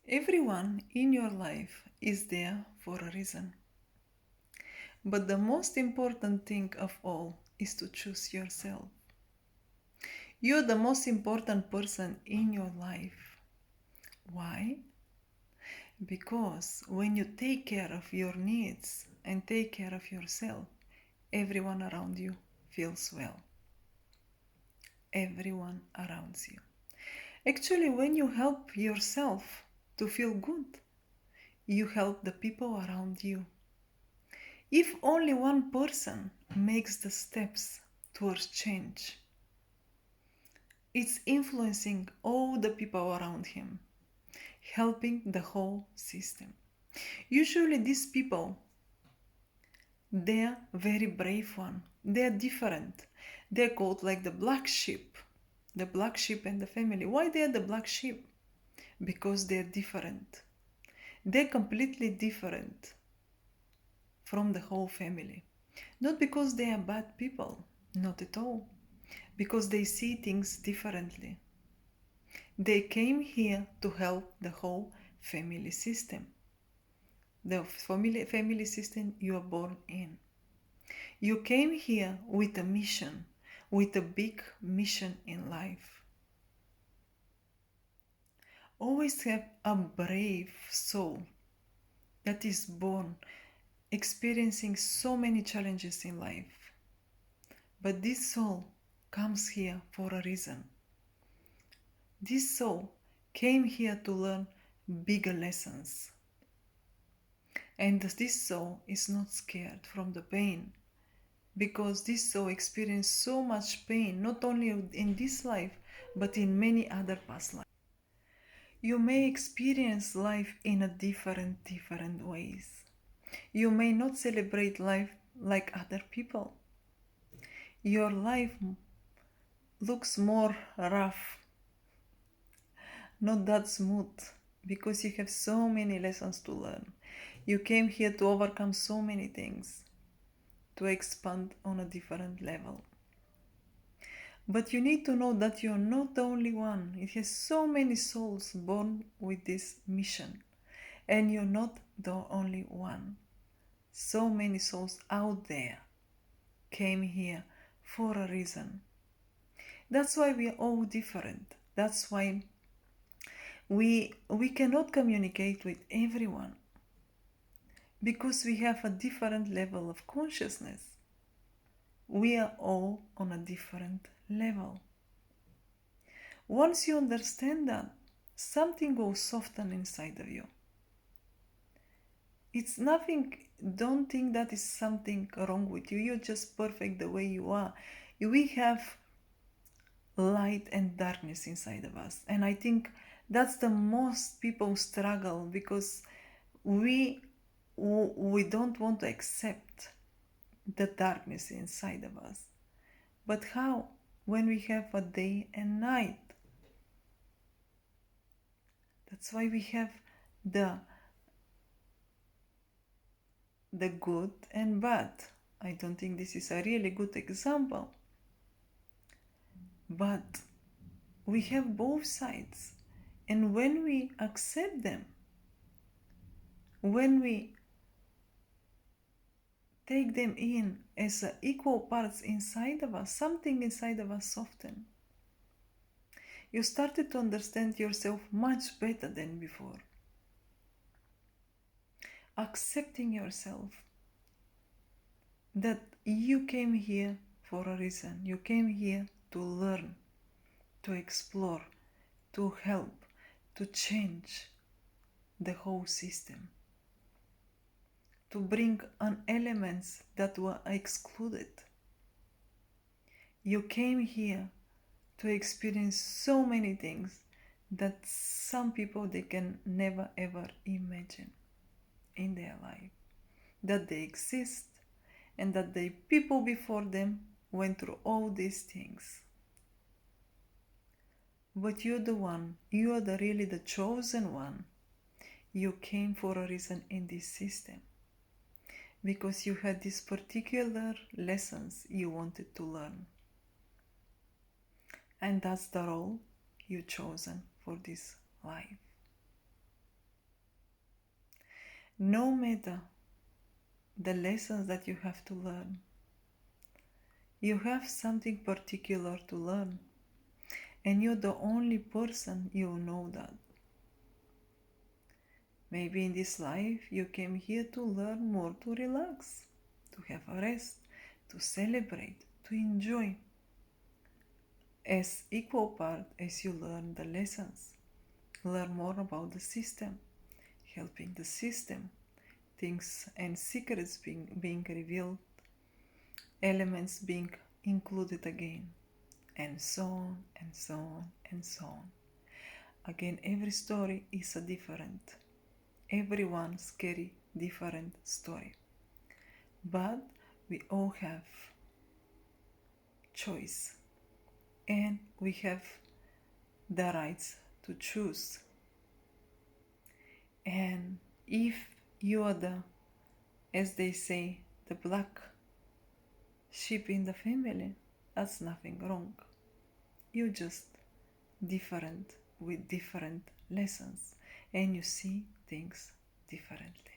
Everyone in your life is there for a reason. But the most important thing of all is to choose yourself. You're the most important person in your life. Why? Because when you take care of your needs and take care of yourself, everyone around you feels well. Everyone around you. Actually, when you help yourself to feel good, you help the people around you. If only one person makes the steps towards change, it's influencing all the people around him, helping the whole system. Usually these people, they're very brave one. They're different. They're called like the black sheep. The black sheep and the family. Why they're the black sheep? Because they're different. They're completely different from the whole family. Not because they are bad people, not at all. Because they see things differently. They came here to help the whole family system. The family system you are born in. You came here with a mission, with a big mission in life. Always have a brave soul that is born experiencing so many challenges in life. But this soul comes here for a reason. This soul came here to learn bigger lessons. And this soul is not scared from the pain, because this soul experienced so much pain, not only in this life, but in many other past lives. You may experience life in a different ways. You may not celebrate life like other people. Your life looks more rough, not that smooth, because you have so many lessons to learn. You came here to overcome so many things, to expand on a different level. But you need to know that you're not the only one. It has so many souls born with this mission. And you're not the only one. So many souls out there came here for a reason. That's why we are all different. That's why we cannot communicate with everyone, because we have a different level of consciousness. We are all on a different level. Once you understand that, something will soften inside of you. It's nothing, don't think that is something wrong with you. You're just perfect the way you are. We have light and darkness inside of us. And I think that's the most people struggle, because we don't want to accept the darkness inside of us. But how? When we have a day and night. That's why we have the good and bad. I don't think this is a really good example. But we have both sides. And when we accept them, when we take them in as equal parts inside of us, something inside of us softens. You started to understand yourself much better than before. Accepting yourself, that you came here for a reason. You came here to learn, to explore, to help, to change the whole system, to bring on elements that were excluded. You came here to experience so many things that some people, they can never ever imagine in their life, that they exist, and that the people before them went through all these things. But you're the one, you are really the chosen one. You came for a reason in this system, because you had these particular lessons you wanted to learn. And that's the role you chosen for this life. No matter the lessons that you have to learn, you have something particular to learn, and you're the only person you know that. Maybe in this life you came here to learn more, to relax, to have a rest, to celebrate, to enjoy, as equal part as you learn the lessons. Learn more about the system, helping the system, things and secrets being revealed, elements being included again, and so on and so on and so on. Again, every story is a different. Everyone's carry different story. But we all have choice, and we have the rights to choose. And if you are the, as they say, the black sheep in the family, that's nothing wrong. You're just different with different lessons, and you see things differently.